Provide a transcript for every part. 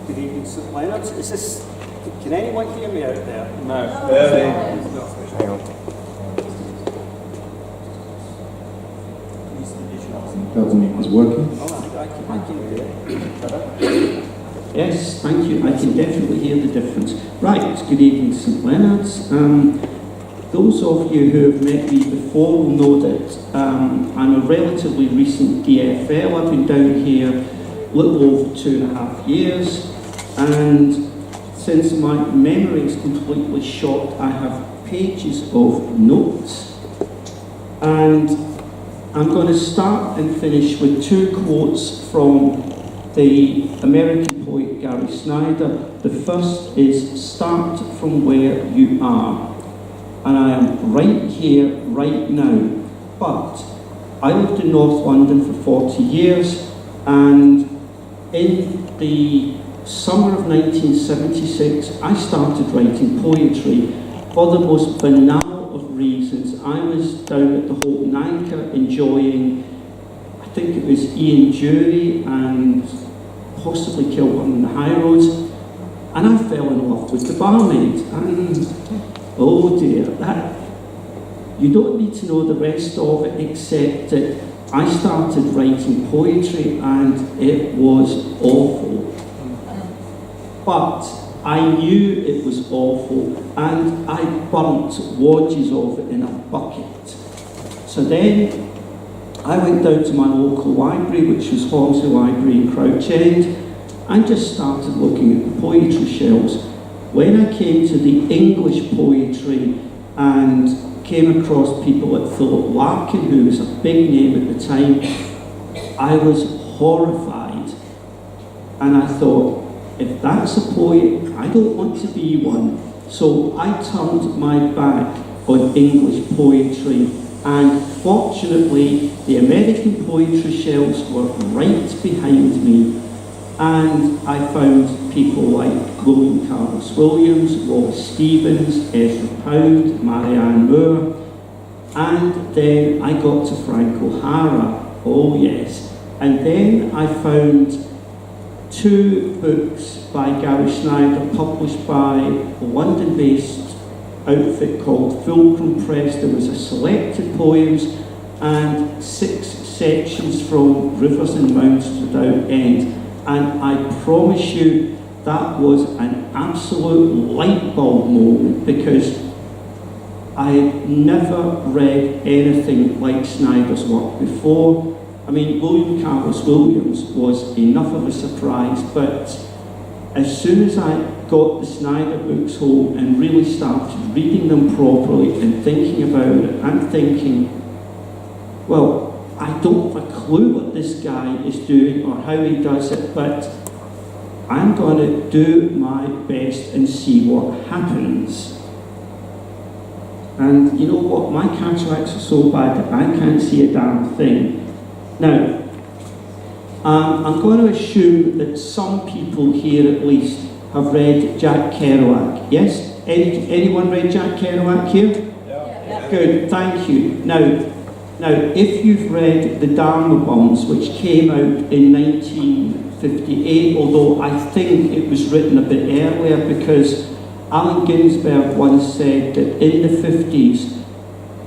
Good evening, St Leonard's. Is this? Can anyone hear me out there? No. Hang on. It's working. Oh, I can hear it. Yes, thank you. I can definitely hear the difference. Right, good evening, St Leonard's. Those of you who have met me before will know that I'm a relatively recent DFL. I've been down here a little over 2.5 years, and since my memory is completely shot, I have pages of notes, and I'm going to start and finish with 2 quotes from the American poet Gary Snyder. The first is, "Start from where you are." And I am right here, right now. But I lived in North London for 40 years, and in the summer of 1976, I started writing poetry for the most banal of reasons. I was down at the Holton Anchor enjoying, I think it was Ian Dury and possibly Kilburn and the High Roads, and I fell in love with the barmaid. And oh dear, you don't need to know the rest of it, except that I started writing poetry and it was awful. But I knew it was awful, and I burnt wadges of it in a bucket. So then I went down to my local library, which was Hornsey Library in Crouch End, and just started looking at the poetry shelves. When I came to the English poetry and came across people like Philip Larkin, who was a big name at the time, I was horrified. And I thought, if that's a poet, I don't want to be one. So I turned my back on English poetry, and fortunately, the American poetry shelves were right behind me. And I found people like William Carlos Williams, Wallace Stevens, Ezra Pound, Marianne Moore, and then I got to Frank O'Hara, oh yes. And then I found 2 books by Gary Snyder published by a London-based outfit called Fulcrum Press. There was a selected poems and 6 sections from Rivers and Mountains Without End. And I promise you, that was an absolute light bulb moment, because I had never read anything like Snyder's work before. I mean, William Carlos Williams was enough of a surprise, but as soon as I got the Snyder books home and really started reading them properly and thinking about it, I'm thinking, well, I don't have a clue what this guy is doing or how he does it, but I'm going to do my best and see what happens. And you know what? My cataracts are so bad that I can't see a damn thing. Now, I'm going to assume that some people here at least have read Jack Kerouac. Yes? Anyone read Jack Kerouac here? Yeah. Good, thank you. Now, if you've read The Dharma Bums, which came out in 1958, although I think it was written a bit earlier, because Allen Ginsberg once said that in the 50s,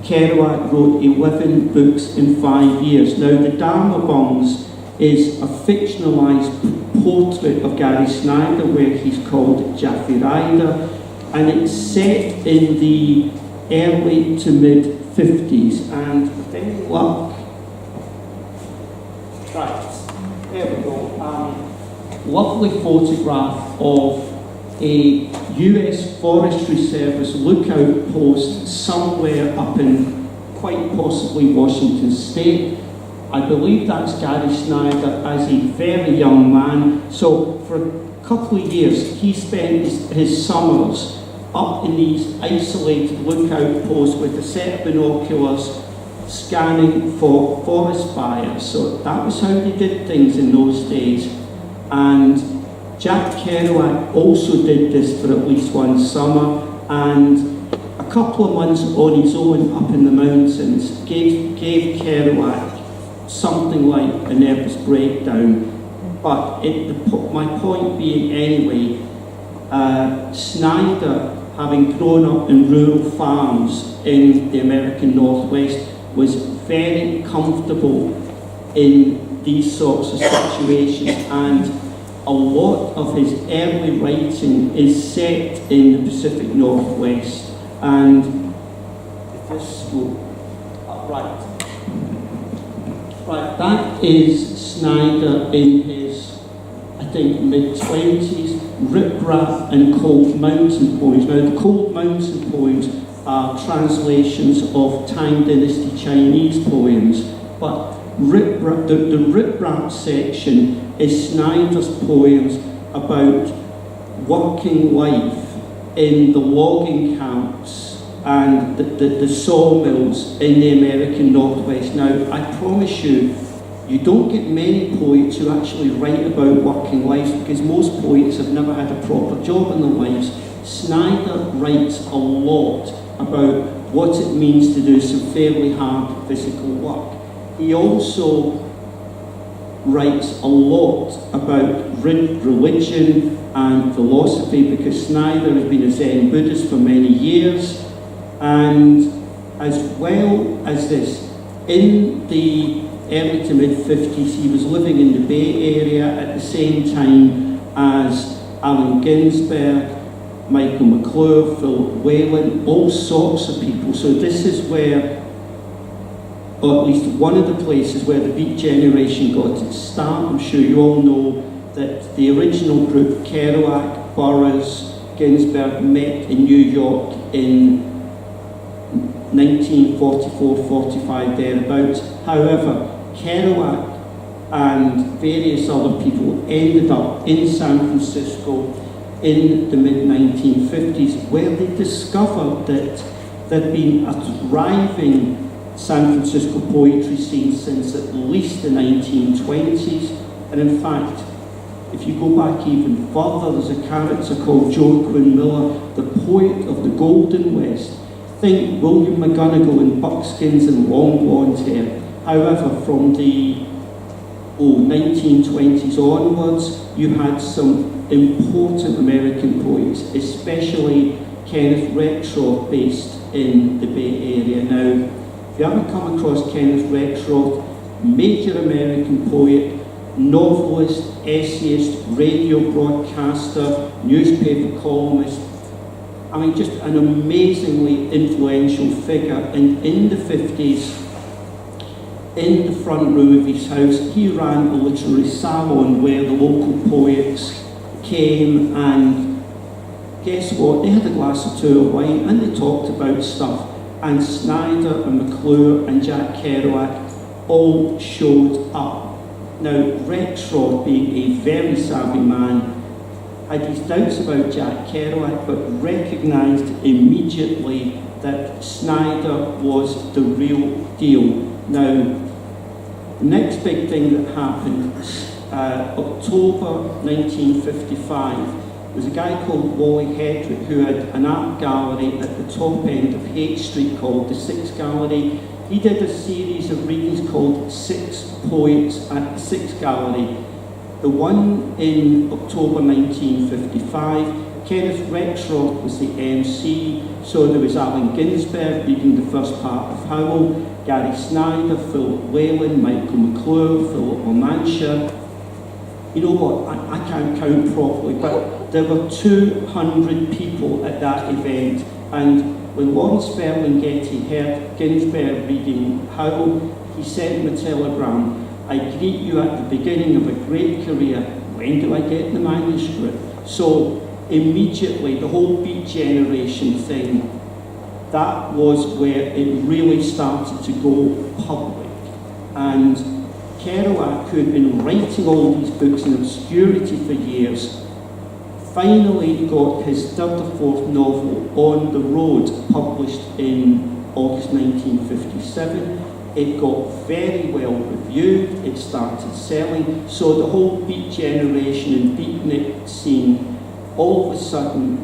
Kerouac wrote 11 books in 5 years. Now, The Dharma Bums is a fictionalised portrait of Gary Snyder, where he's called Jaffe Ryder, and it's set in the early to mid-50s, and with any luck, right, there we go, lovely photograph of a US Forestry Service lookout post somewhere up in quite possibly Washington State. I believe that's Gary Snyder as a very young man. So for a couple of years, he spent his summers up in these isolated lookout posts with a set of binoculars scanning for forest fires. So that was how they did things in those days. And Jack Kerouac also did this for at least one summer, and a couple of months on his own up in the mountains gave Kerouac something like a nervous breakdown. But my point being anyway, Snyder, having grown up in rural farms in the American Northwest, was very comfortable in these sorts of situations, and a lot of his early writing is set in the Pacific Northwest. And if this will, right, that is Snyder in his, I think, mid-20s, Riprap and Cold Mountain Poems. Now, the Cold Mountain Poems are translations of Tang Dynasty Chinese poems, but the Riprap section is Snyder's poems about working life in the logging camps and the sawmills in the American Northwest. Now, I promise you, you don't get many poets who actually write about working lives, because most poets have never had a proper job in their lives. Snyder writes a lot about what it means to do some fairly hard physical work. He also writes a lot about religion and philosophy, because Snyder has been a Zen Buddhist for many years. And as well as this, in the early to mid-50s, he was living in the Bay Area at the same time as Allen Ginsberg, Michael McClure, Philip Whalen, all sorts of people. So this is where, or at least one of the places where the Beat Generation got its start. I'm sure you all know that the original group, Kerouac, Burroughs, Ginsberg, met in New York in 1944-45, thereabouts. However, Kerouac and various other people ended up in San Francisco in the mid-1950s, where they discovered that there'd been a thriving San Francisco poetry scene since at least the 1920s. And in fact, if you go back even further, there's a character called Joaquin Miller, the poet of the Golden West. Think William McGonagall in buckskins and long blonde hair. However, from the 1920s onwards, you had some important American poets, especially Kenneth Rexroth, based in the Bay Area. Now, if you haven't come across Kenneth Rexroth, major American poet, novelist, essayist, radio broadcaster, newspaper columnist, I mean, just an amazingly influential figure. And in the 50s, in the front room of his house, he ran a literary salon where the local poets came, and guess what? They had a glass or two of wine and they talked about stuff. And Snyder and McClure and Jack Kerouac all showed up. Now, Rexroth, being a very savvy man, had his doubts about Jack Kerouac, but recognised immediately that Snyder was the real deal. Now, the next big thing that happened, October 1955, there was a guy called Wally Hedrick who had an art gallery at the top end of Haight Street called the Six Gallery. He did a series of readings called Six Poets at the Six Gallery. The one in October 1955, Kenneth Rexroth was the MC, so there was Allen Ginsberg reading the first part of Howl, Gary Snyder, Philip Whalen, Michael McClure, Philip Omansha. You know what, I can't count properly, but there were 200 people at that event, and when Lawrence Ferlinghetti heard Ginsberg reading Howl, he sent him a telegram: "I greet you at the beginning of a great career. When do I get the manuscript?" So immediately, the whole Beat Generation thing, that was where it really started to go public. And Kerouac, who had been writing all these books in obscurity for years, finally got his third or fourth novel, On the Road, published in August 1957. It got very well reviewed, it started selling, so the whole Beat Generation and beatnik scene, all of a sudden,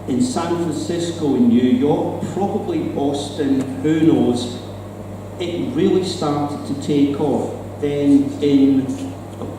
in San Francisco, in New York, probably Boston, who knows, it really started to take off. Then in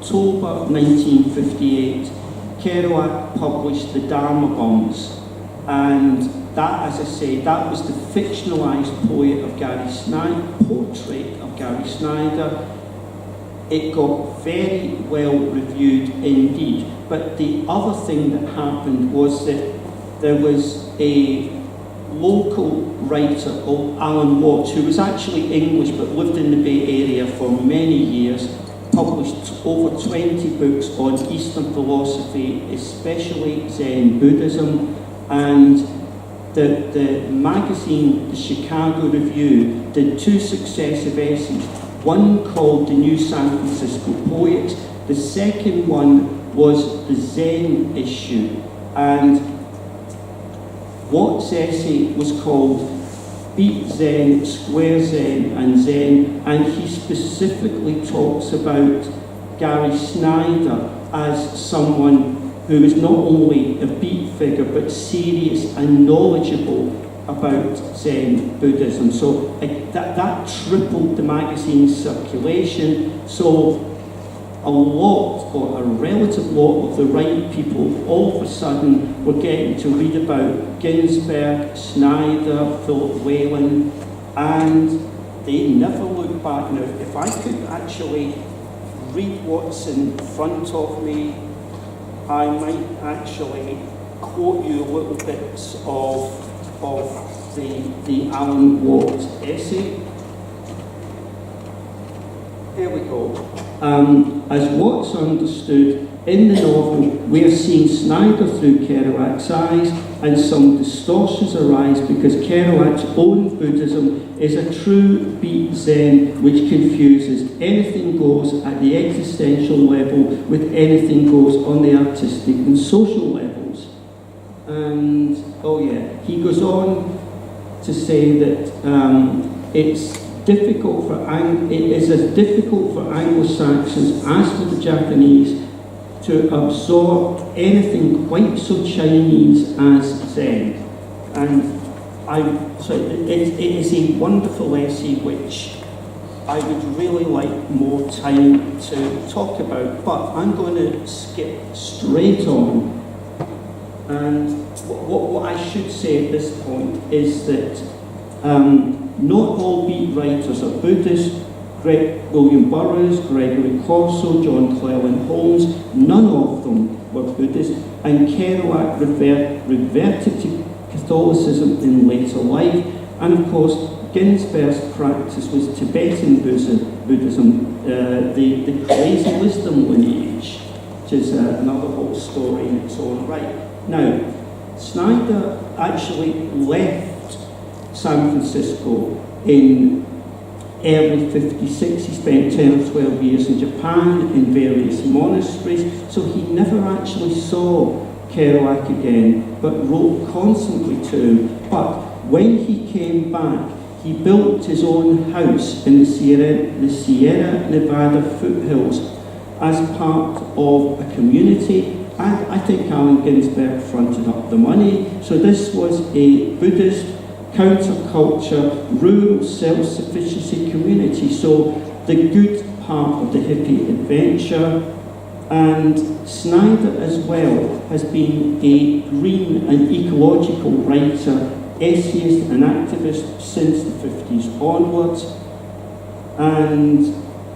October 1958, Kerouac published The Dharma Bums, and that, as I say, that was the fictionalised portrait of Gary Snyder. It got very well reviewed indeed, but the other thing that happened was that there was a local writer called Alan Watts, who was actually English but lived in the Bay Area for many years, published over 20 books on Eastern philosophy, especially Zen Buddhism, and the magazine, the Chicago Review, did 2 successive essays, one called The New San Francisco Poet, the second one was the Zen issue, and Watts' essay was called Beat Zen, Square Zen and Zen, and he specifically talks about Gary Snyder as someone who is not only a beat figure but serious and knowledgeable about Zen Buddhism. So that tripled the magazine's circulation. So a lot, or a relative lot, of the right people all of a sudden were getting to read about Ginsberg, Snyder, Philip Whalen, and they never look back. Now, if I could actually read what's in front of me, I might actually quote you little bits of the Alan Watts essay. Here we go. As Watts understood, in the novel, we are seeing Snyder through Kerouac's eyes, and some distortions arise because Kerouac's own Buddhism is a true beat Zen which confuses anything goes at the existential level with anything goes on the artistic and social levels. And, oh yeah, he goes on to say that it's difficult for it is as difficult for Anglo-Saxons as for the Japanese to absorb anything quite so Chinese as Zen. And it is a wonderful essay which I would really like more time to talk about, but I'm going to skip straight on. And what I should say at this point is that not all beat writers are Buddhist. William Burroughs, Gregory Corso, John Cleland Holmes, none of them were Buddhist, and Kerouac reverted to Catholicism in later life, and of course Ginsberg's practice was Tibetan Buddhism, the crazy wisdom lineage, which is another whole story in its own right. Now, Snyder actually left San Francisco in early 56. He spent 10 or 12 years in Japan in various monasteries, so he never actually saw Kerouac again, but wrote constantly to him. But when he came back, he built his own house in the Sierra Nevada foothills as part of a community, and I think Allen Ginsberg fronted up the money. So this was a Buddhist counterculture, rural self-sufficiency community, so the good part of the hippie adventure. And Snyder as well has been a green and ecological writer, essayist and activist since the 50s onwards. And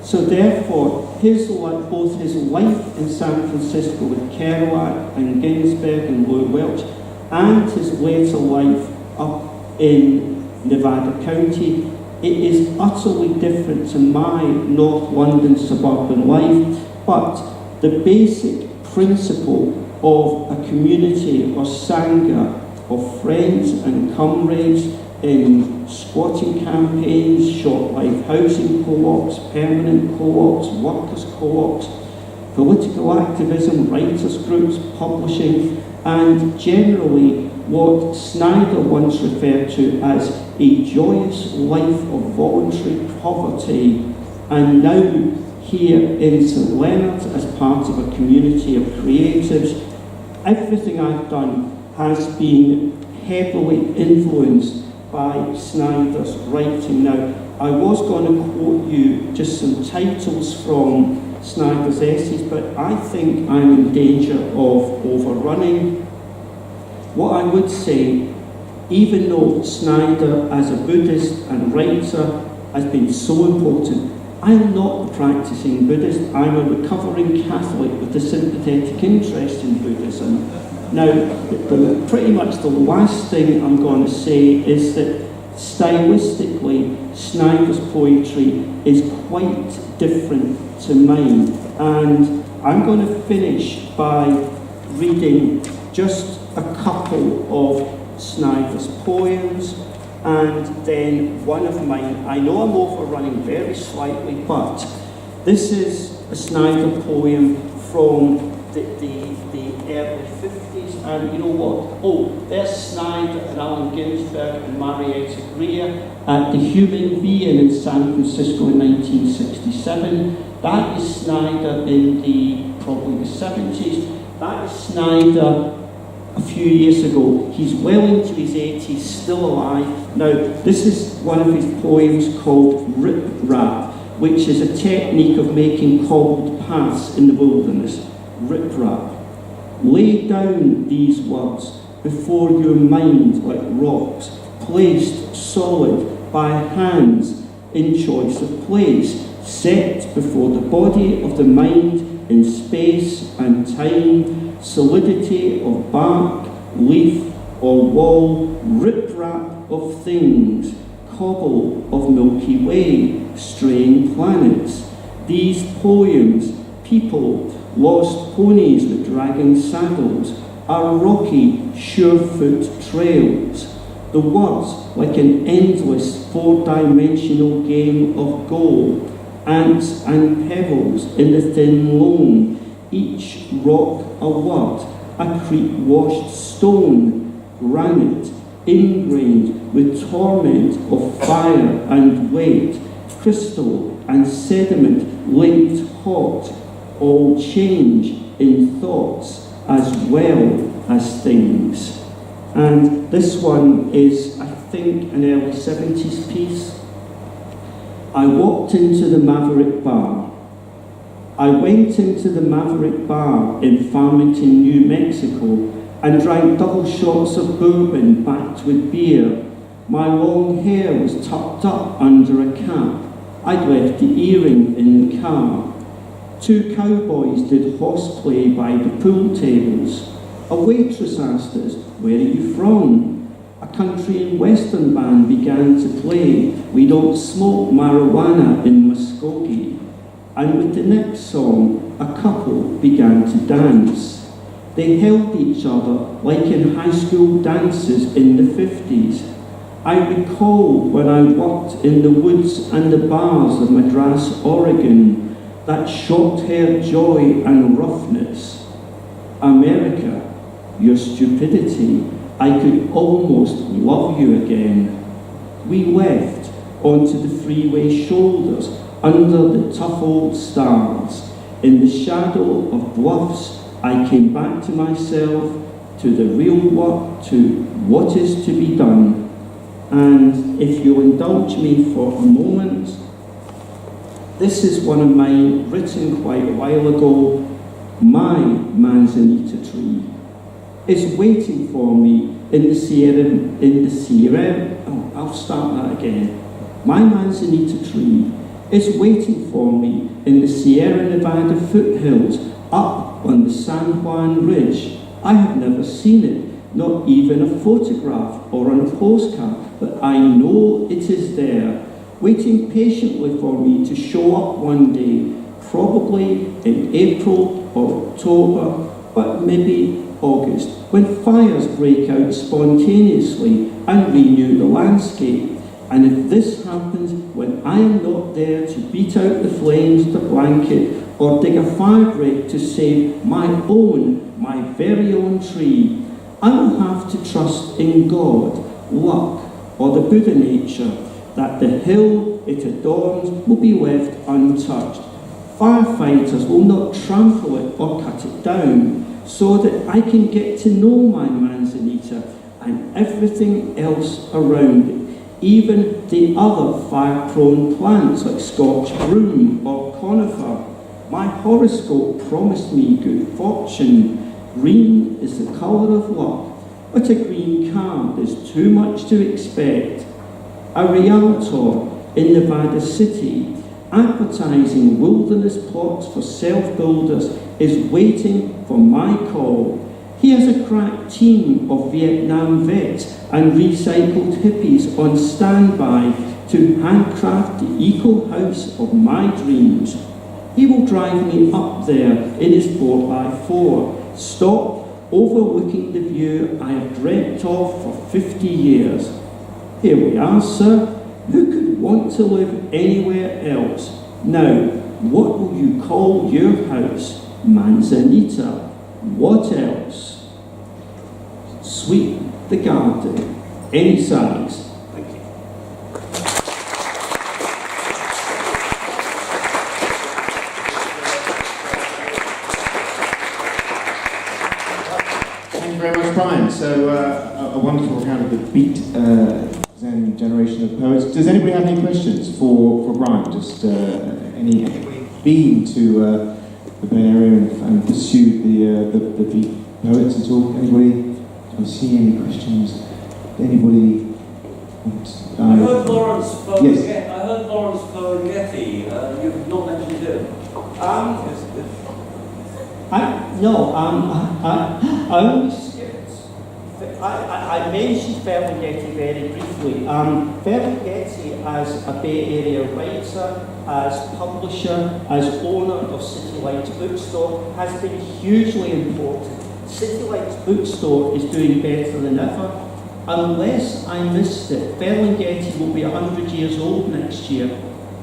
so therefore, both his life in San Francisco with Kerouac and Ginsberg and Lou Welch, and his later life up in Nevada County, it is utterly different to my North London suburban life, but the basic principle of a community or sangha of friends and comrades in squatting campaigns, short life housing co-ops, permanent co-ops, workers co-ops, political activism, writers groups, publishing, and generally what Snyder once referred to as a joyous life of voluntary poverty, and now here in St Leonard as part of a community of creatives. Everything I've done has been heavily influenced by Snyder's writing. Now, I was going to quote you just some titles from Snyder's essays, but I think I'm in danger of overrunning. What I would say, even though Snyder as a Buddhist and writer has been so important, I'm not a practicing Buddhist. I'm a recovering Catholic with a sympathetic interest in Buddhism. Now, pretty much the last thing I'm going to say is that stylistically, Snyder's poetry is quite different to mine. And I'm going to finish by reading just a couple of Snyder's poems, and then one of mine. I know I'm overrunning very slightly, but this is a Snyder poem from the early 50s, and you know what? Oh, there's Snyder and Allen Ginsberg and Marietta Greer at the Human Being in San Francisco in 1967. That is Snyder in probably the 70s. That is Snyder a few years ago. He's well into his 80s, still alive. Now, this is one of his poems called Rip Rap, which is a technique of making cobbled paths in the wilderness. Rip Rap. Lay down these words before your mind like rocks, placed solid by hands in choice of place, set before the body of the mind in space and time, solidity of bark, leaf or wall, rip-rap of things, cobble of Milky Way, straying planets. These poems, people, lost ponies with dragging saddles, are rocky, surefoot trails. The words like an endless four-dimensional game of Go, ants and pebbles in the thin loam, each rock a word, a creek-washed stone, granite, ingrained with torment of fire and weight, crystal and sediment linked hot, all change in thoughts as well as things. And this one is, I think, an early 70s piece. I walked into the Maverick Bar. I went into the Maverick Bar in Farmington, New Mexico, and drank double shots of bourbon backed with beer. My long hair was tucked up under a cap. I'd left the earring in the car. Two cowboys did horseplay by the pool tables. A waitress asked us, "Where are you from?" A country and western band began to play, "We don't smoke marijuana in Muskogee." And with the next song, a couple began to dance. They held each other like in high school dances in the 50s. I recall when I worked in the woods and the bars of Madras, Oregon, that short-haired joy and roughness. America, your stupidity, I could almost love you again. We left onto the freeway shoulders under the tough old stars. In the shadow of bluffs, I came back to myself, to the real work, to what is to be done. And if you'll indulge me for a moment, this is one of mine, written quite a while ago. My manzanita tree is waiting for me in the Sierra. Oh, I'll start that again. My manzanita tree is waiting for me in the Sierra Nevada foothills, up on the San Juan Ridge. I have never seen it, not even a photograph or on a postcard, but I know it is there, waiting patiently for me to show up one day, probably in April or October, but maybe August, when fires break out spontaneously and renew the landscape. And if this happens when I am not there to beat out the flames with a blanket or dig a fire break to save my very own tree, I will have to trust in God, luck, or the Buddha nature, that the hill it adorns will be left untouched. Firefighters will not trample it or cut it down, so that I can get to know my manzanita and everything else around it, even the other fire-prone plants like Scotch broom or conifer. My horoscope promised me good fortune. Green is the colour of luck, but a green card is too much to expect. A realtor in Nevada City advertising wilderness plots for self-builders is waiting for my call. He has a crack team of Vietnam vets and recycled hippies on standby to handcraft the eco-house of my dreams. He will drive me up there in his 4x4, stop overlooking the view I have dreamt of for 50 years. Here we are, sir. Who could want to live anywhere else? Now, what will you call your house? Manzanita. What else? Sweep the garden. Any size. Thank you. Thank you very much, Brian. So, a wonderful account of the Beat Zen generation of poets. Does anybody have any questions for Brian? Just anybody been to the Bay Area and pursued the Beat poets at all? Anybody? Do I see any questions? Anybody? I heard Lawrence Ferlinghetti. Yes. I heard Lawrence Ferlinghetti. You've not mentioned him. I only skipped. I mentioned Ferlinghetti very briefly. Ferlinghetti, as a Bay Area writer, as publisher, as owner of City Lights Bookstore, has been hugely important. City Lights Bookstore is doing better than ever. Unless I missed it, Ferlinghetti will be 100 years old next year,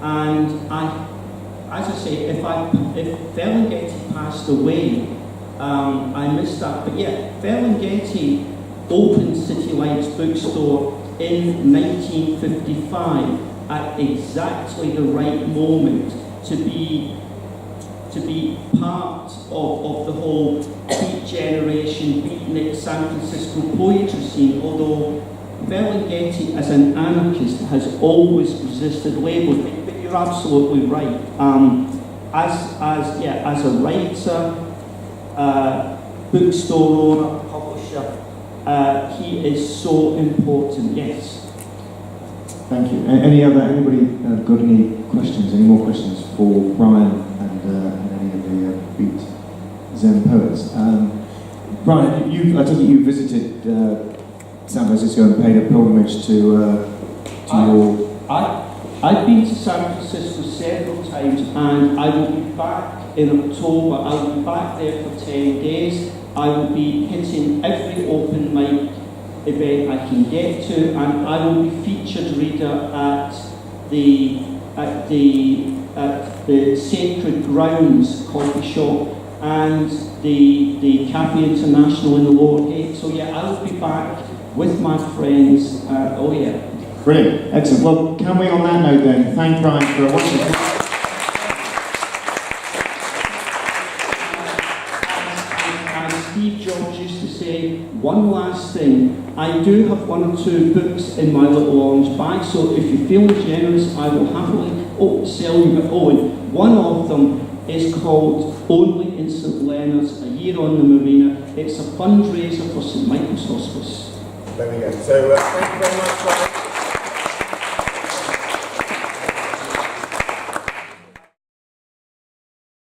and as I say, if Ferlinghetti passed away, I missed that. But yeah, Ferlinghetti opened City Lights Bookstore in 1955 at exactly the right moment to be part of the whole Beat generation, beatnik San Francisco poetry scene, although Ferlinghetti as an anarchist has always resisted labels. But you're absolutely right. As a writer, bookstore owner, publisher, he is so important, yes. Thank you. Anybody got any questions? Any more questions for Brian and any of the Beat Zen poets? Brian, I take it you visited San Francisco and paid a pilgrimage to your... I've been to San Francisco several times, and I will be back in October. I will be back there for 10 days. I will be hitting every open mic event I can get to, and I will be featured reader at the Sacred Grounds coffee shop and the Cafe International in the Lower Gate. So yeah, I will be back with my friends. Oh yeah. Brilliant, excellent. Well, can we on that note then thank Brian for a wonderful... As Steve Jobs used to say, one last thing. I do have one or two books in my little orange bag, so if you're feeling generous, I will happily sell you. But and one of them is called Only in St Leonard's, A Year on the Marina. It's a fundraiser for St Michael's Hospice. There we go. So thank you very much, Brian.